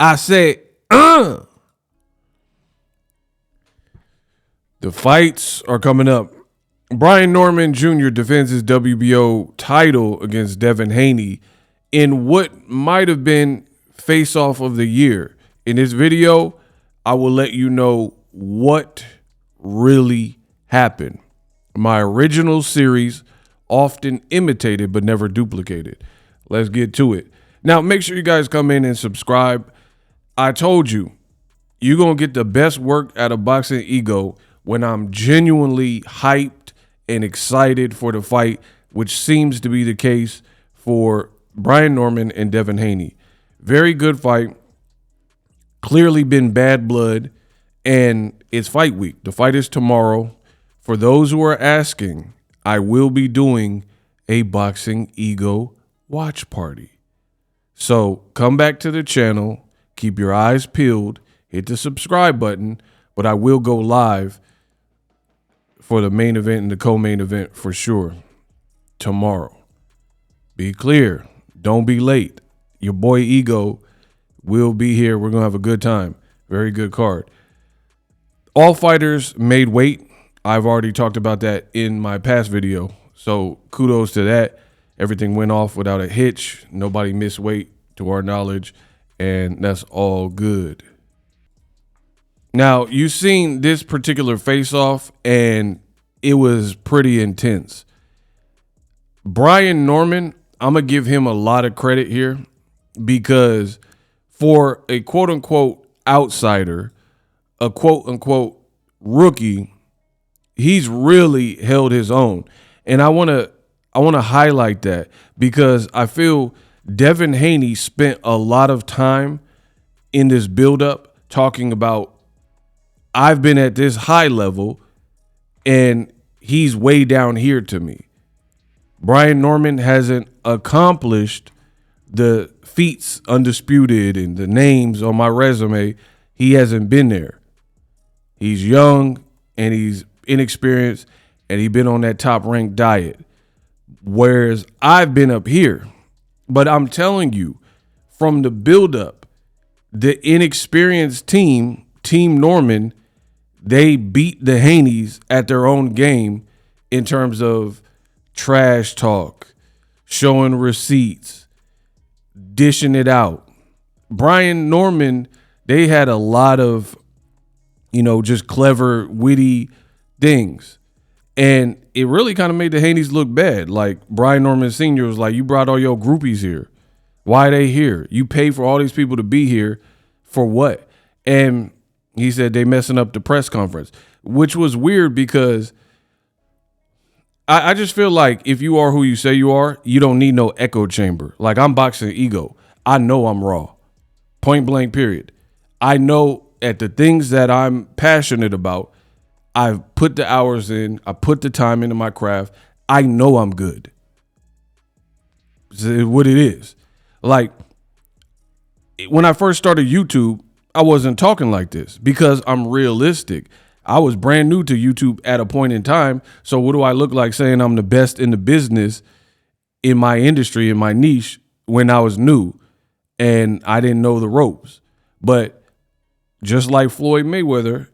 I said, The fights are coming up. Brian Norman Jr. defends his WBO title against Devin Haney in what might have been face-off of the year. In this video, I will let you know what really happened. My original series, often imitated but never duplicated. Let's get to it. Now, make sure you guys come in and subscribe. I told you, you're going to get the best work out of Boxing Ego when I'm genuinely hyped and excited for the fight, which seems to be the case for Brian Norman and Devin Haney. Very good fight. Clearly been bad blood, and it's fight week. The fight is tomorrow. For those who are asking, I will be doing a Boxing Ego watch party. So come back to the channel, keep your eyes peeled, hit the subscribe button, but I will go live for the main event and the co-main event for sure tomorrow. Be clear. Don't be late. Your boy Ego will be here. We're going to have a good time. Very good card. All fighters made weight. I've already talked about that in my past video. So kudos to that. Everything went off without a hitch. Nobody missed weight to our knowledge. And that's all good. Now, you've seen this particular face-off, and it was pretty intense. Brian Norman, I'm going to give him a lot of credit here because for a quote-unquote outsider, a quote-unquote rookie, he's really held his own. And I want to highlight that because I feel Devin Haney spent a lot of time in this buildup talking about I've been at this high level and he's way down here to me. Brian Norman hasn't accomplished the feats undisputed and the names on my resume. He hasn't been there. He's young and he's inexperienced and he's been on that top ranked diet. Whereas I've been up here. But I'm telling you, from the buildup, the inexperienced team, Team Norman, they beat the Haneys at their own game in terms of trash talk, showing receipts, dishing it out. Brian Norman, they had a lot of, just clever, witty things. And it really kind of made the Haneys look bad. Like Brian Norman Sr. was like, you brought all your groupies here. Why are they here? You paid for all these people to be here for what? And he said they messing up the press conference, which was weird because I just feel like if you are who you say you are, you don't need no echo chamber. Like I'm Boxing Ego. I know I'm raw. Point blank, period. I know at the things that I'm passionate about, I've put the hours in. I put the time into my craft. I know I'm good. It's what it is. Like when I first started YouTube, I wasn't talking like this because I'm realistic. I was brand new to YouTube at a point in time. So what do I look like saying I'm the best in the business in my industry, in my niche when I was new and I didn't know the ropes? But just like Floyd Mayweather,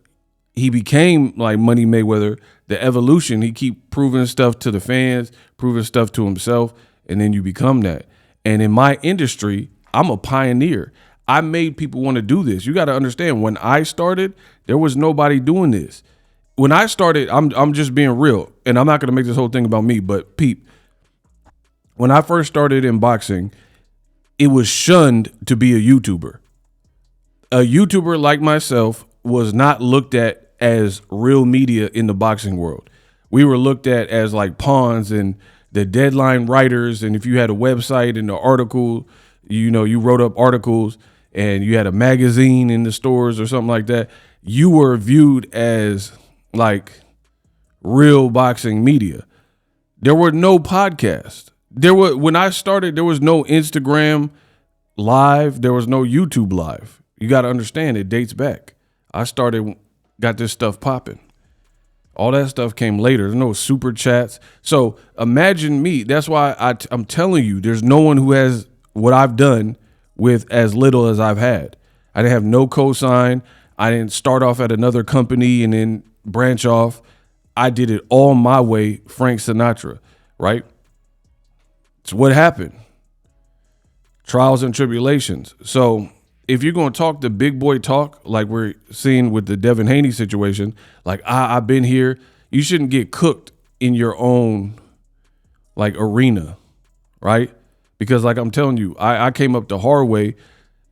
he became like Money Mayweather, the evolution. He keep proving stuff to the fans, proving stuff to himself, and then you become that. And in my industry, I'm a pioneer. I made people want to do this. You got to understand, when I started, there was nobody doing this. When I started, I'm just being real, and I'm not going to make this whole thing about me, but peep, when I first started in boxing, it was shunned to be a YouTuber. A YouTuber like myself was not looked at as real media in the boxing world. We were looked at as like pawns and the deadline writers, and if you had a website and the article, you wrote up articles, and you had a magazine in the stores or something like that, you were viewed as like real boxing media. There were no podcasts. When I started, there was no Instagram live. There was no YouTube live. You got to understand, it dates back. I got this stuff popping. All that stuff came later. There's no super chats. So imagine me. That's why I'm telling you, there's no one who has what I've done with as little as I've had. I didn't have no cosign. I didn't start off at another company and then branch off. I did it all my way, Frank Sinatra, right? It's what happened. Trials and tribulations. So if you're going to talk the big boy talk, like we're seeing with the Devin Haney situation, like I've been here, you shouldn't get cooked in your own like arena, right? Because like I'm telling you, I came up the hard way.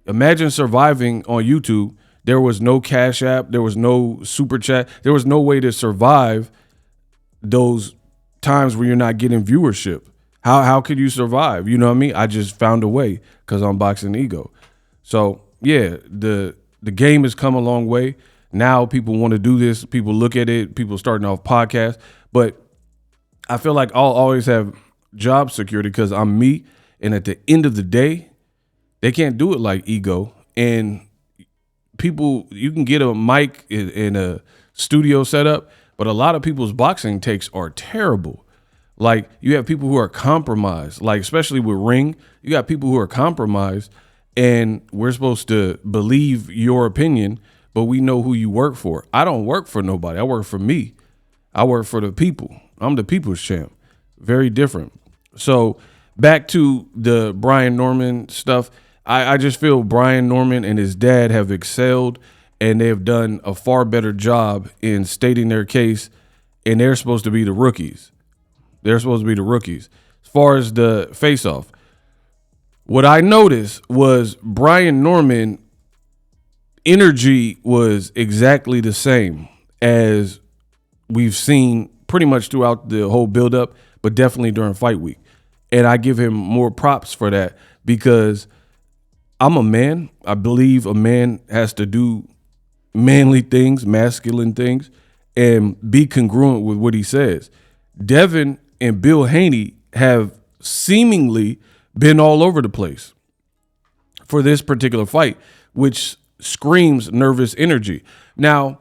Imagine surviving on YouTube. There was no Cash App. There was no super chat. There was no way to survive those times where you're not getting viewership. How could you survive? You know what I mean? I just found a way because I'm Boxing Ego. So yeah, the game has come a long way. Now people want to do this. People look at it. People starting off podcasts. But I feel like I'll always have job security because I'm me. And at the end of the day, they can't do it like Ego. And people, you can get a mic in a studio setup, but a lot of people's boxing takes are terrible. Like you have people who are compromised, like especially with Ring, you got people who are compromised and we're supposed to believe your opinion, but we know who you work for. I don't work for nobody. I work for me. I work for the people. I'm the people's champ. Very different. So back to the Brian Norman stuff. I just feel Brian Norman and his dad have excelled and they have done a far better job in stating their case, and they're supposed to be the rookies. They're supposed to be the rookies. As far as the face-off, what I noticed was Brian Norman energy was exactly the same as we've seen pretty much throughout the whole buildup, but definitely during fight week. And I give him more props for that because I'm a man. I believe a man has to do manly things, masculine things, and be congruent with what he says. Devin and Bill Haney have seemingly been all over the place for this particular fight, which screams nervous energy. Now,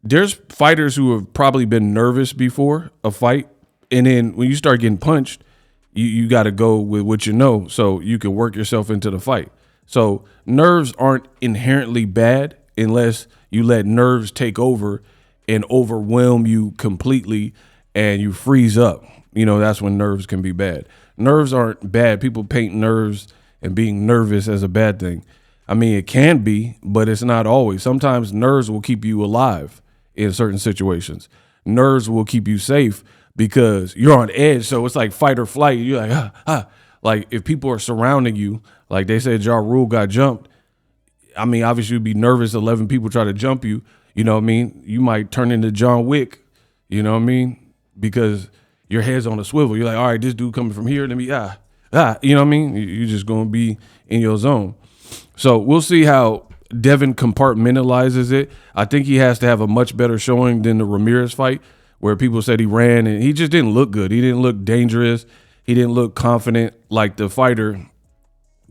there's fighters who have probably been nervous before a fight, and then when you start getting punched, you got to go with what you know so you can work yourself into the fight. So nerves aren't inherently bad unless you let nerves take over and overwhelm you completely and you freeze up. You know, that's when nerves can be bad. Nerves aren't bad. People paint nerves and being nervous as a bad thing. I mean, it can be, but it's not always. Sometimes nerves will keep you alive in certain situations. Nerves will keep you safe because you're on edge. So it's like fight or flight. You're like, Like if people are surrounding you, like they said Ja Rule got jumped. I mean, obviously you'd be nervous. 11 people try to jump you. You know what I mean? You might turn into John Wick. You know what I mean? Because your head's on a swivel. You're like, all right, this dude coming from here. Let me, you know what I mean? You're just going to be in your zone. So we'll see how Devin compartmentalizes it. I think he has to have a much better showing than the Ramirez fight where people said he ran and he just didn't look good. He didn't look dangerous. He didn't look confident like the fighter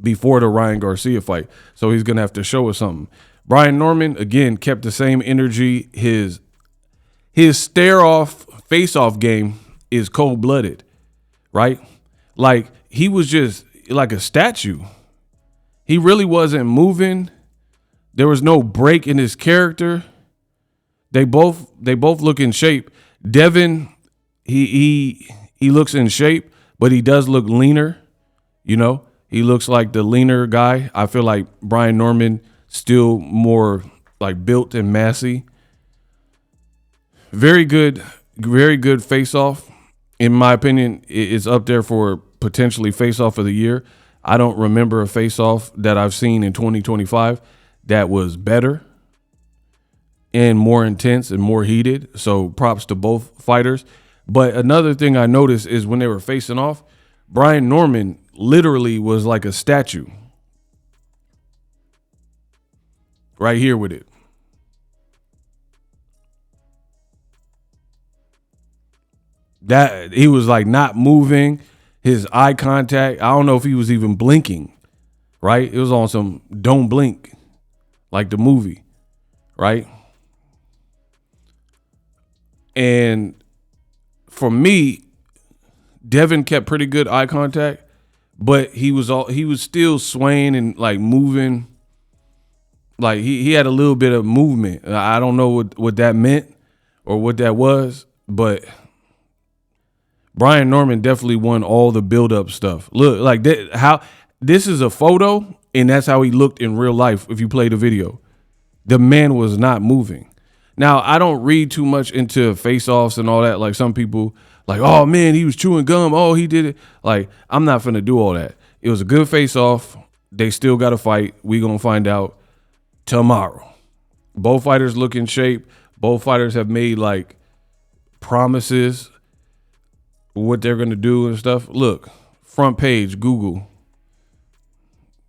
before the Ryan Garcia fight. So he's going to have to show us something. Brian Norman, again, kept the same energy. His stare-off, face-off game is cold-blooded, right? Like, he was just like a statue. He really wasn't moving. There was no break in his character. They both look in shape. Devin, he looks in shape, but he does look leaner. You know, he looks like the leaner guy. I feel like Brian Norman still more like built and massy. Very good face-off. In my opinion, it's up there for potentially face-off of the year. I don't remember a face-off that I've seen in 2025 that was better and more intense and more heated. So props to both fighters. But another thing I noticed is when they were facing off, Brian Norman literally was like a statue. Right here with it. That he was like not moving, his eye contact. I don't know if he was even blinking, right? It was on some don't blink, like the movie, right? And for me, Devin kept pretty good eye contact, but he was still swaying and like moving Like he had a little bit of movement. I don't know what that meant or what that was, but Brian Norman definitely won all the build-up stuff. Look, like that, how this is a photo, and that's how he looked in real life. If you play the video, the man was not moving. Now, I don't read too much into face-offs and all that. Like some people, like, oh man, he was chewing gum. Oh, he did it. Like, I'm not finna do all that. It was a good face-off. They still got to fight. We gonna find out tomorrow. Both fighters look in shape. Both fighters have made like promises what they're gonna do and stuff. Look, front page, Google.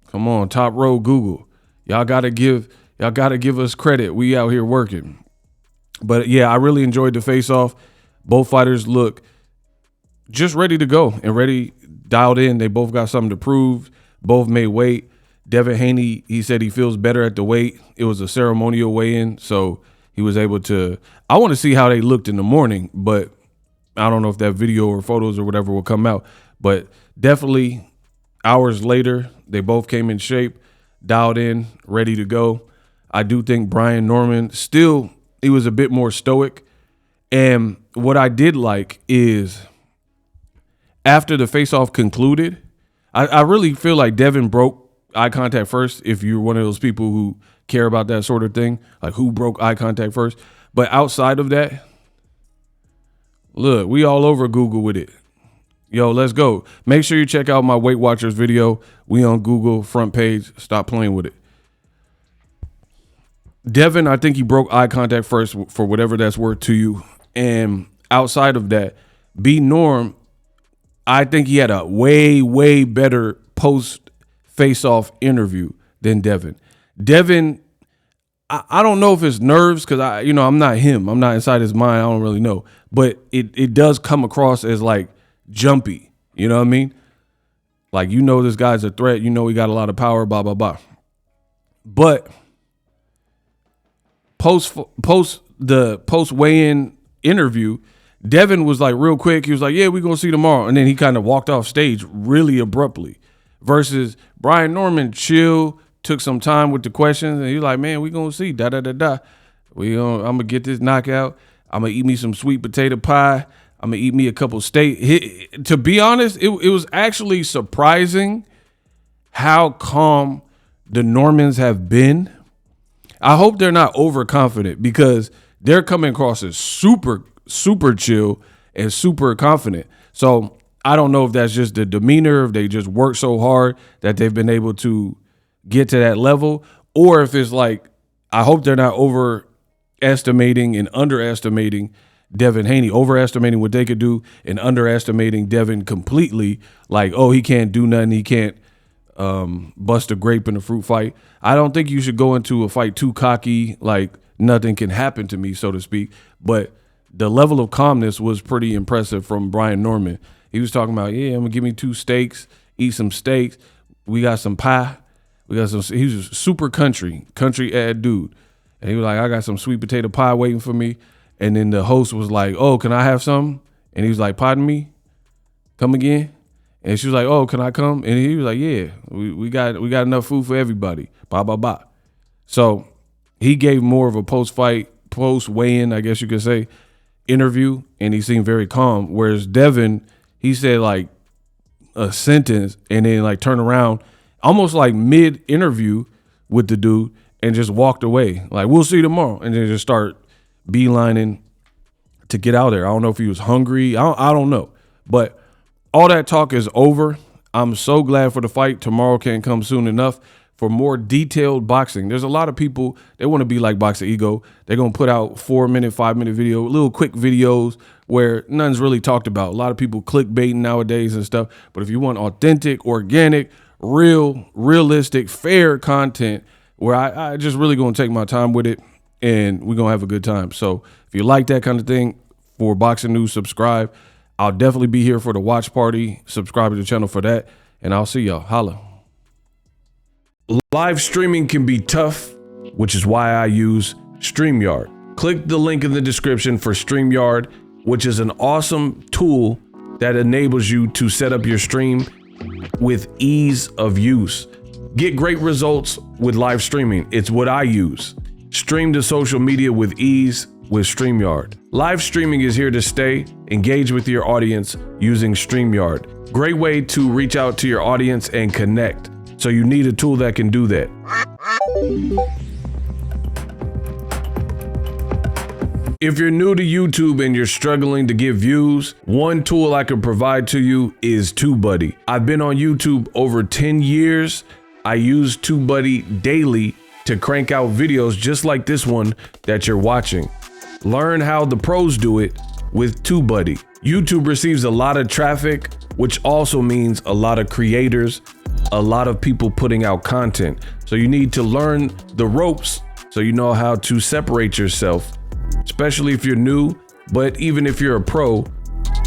Come on, top row, Google. Y'all gotta give us credit. We out here working. But yeah, I really enjoyed the face-off. Both fighters look just ready to go and ready, dialed in. They both got something to prove. Both made weight. Devin Haney, he said he feels better at the weight. It was a ceremonial weigh-in, so he was able to. I want to see how they looked in the morning, but I don't know if that video or photos or whatever will come out. But definitely hours later, they both came in shape, dialed in, ready to go. I do think Brian Norman still, he was a bit more stoic. And what I did like is after the face-off concluded, I really feel like Devin broke eye contact first. If you're one of those people who care about that sort of thing, like who broke eye contact first. But outside of that, look, we all over Google with it. Yo, let's go. Make sure you check out my Weight Watchers video. We on Google front page. Stop playing with it. Devin, I think he broke eye contact first for whatever that's worth to you. And outside of that, B Norm, I think he had a way, way better post face-off interview than Devin. Devin, I don't know if it's nerves because I'm not him. I'm not inside his mind. I don't really know. But it does come across as like jumpy. You know what I mean? Like, this guy's a threat. He got a lot of power, blah, blah, blah. But post weigh-in interview, Devin was like real quick. He was like, yeah, we're going to see tomorrow. And then he kind of walked off stage really abruptly versus Brian Norman chill, took some time with the questions. And he was like, man, we going to see, I'm going to get this knockout. I'm going to eat me some sweet potato pie. I'm going to eat me a couple steak. To be honest, it was actually surprising how calm the Normans have been. I hope they're not overconfident because they're coming across as super, super chill and super confident. So I don't know if that's just the demeanor, if they just work so hard that they've been able to get to that level, or if it's like, I hope they're not overestimating and underestimating Devin Haney, overestimating what they could do and underestimating Devin completely. Like, oh, he can't do nothing. He can't bust a grape in a fruit fight. I don't think you should go into a fight too cocky, like nothing can happen to me, so to speak. But the level of calmness was pretty impressive from Brian Norman. He was talking about, yeah, I'm gonna give me 2 steaks, eat some steaks. We got some pie. He was super country ad dude. And he was like, I got some sweet potato pie waiting for me. And then the host was like, oh, can I have some? And he was like, pardon me? Come again? And she was like, oh, can I come? And he was like, yeah, we got enough food for everybody. Blah, blah, blah. So he gave more of a post-fight, post-weigh-in, I guess you could say, interview, and he seemed very calm. Whereas Devin, he said like a sentence and then like turn around, almost like mid-interview with the dude and just walked away. Like, we'll see you tomorrow. And then just start beelining to get out there. I don't know if he was hungry. I don't know. But all that talk is over. I'm so glad for the fight. Tomorrow can't come soon enough for more detailed boxing. There's a lot of people, they want to be like BOXINGEGO. They're going to put out 4-minute, 5-minute video, little quick videos where nothing's really talked about. A lot of people clickbaiting nowadays and stuff. But if you want authentic, organic, realistic, fair content where I just really going to take my time with it and we're going to have a good time. So if you like that kind of thing for Boxing News, subscribe. I'll definitely be here for the watch party. Subscribe to the channel for that. And I'll see y'all. Holla. Live streaming can be tough, which is why I use StreamYard. Click the link in the description for StreamYard, which is an awesome tool that enables you to set up your stream with ease of use. Get great results with live streaming. It's what I use. Stream to social media with ease with StreamYard. Live streaming is here to stay. Engage with your audience using StreamYard. Great way to reach out to your audience and connect. So you need a tool that can do that. If you're new to YouTube and you're struggling to get views, one tool I can provide to you is TubeBuddy. I've been on YouTube over 10 years. I use TubeBuddy daily to crank out videos just like this one that you're watching. Learn how the pros do it with TubeBuddy. YouTube receives a lot of traffic, which also means a lot of creators, a lot of people putting out content. So you need to learn the ropes so you know how to separate yourself, especially if you're new, but even if you're a pro,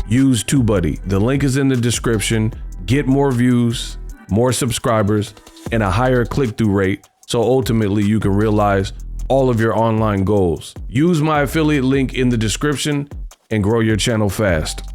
use TubeBuddy. The link is in the description. Get more views, more subscribers, and a higher click-through rate, so ultimately you can realize all of your online goals. Use my affiliate link in the description and grow your channel fast.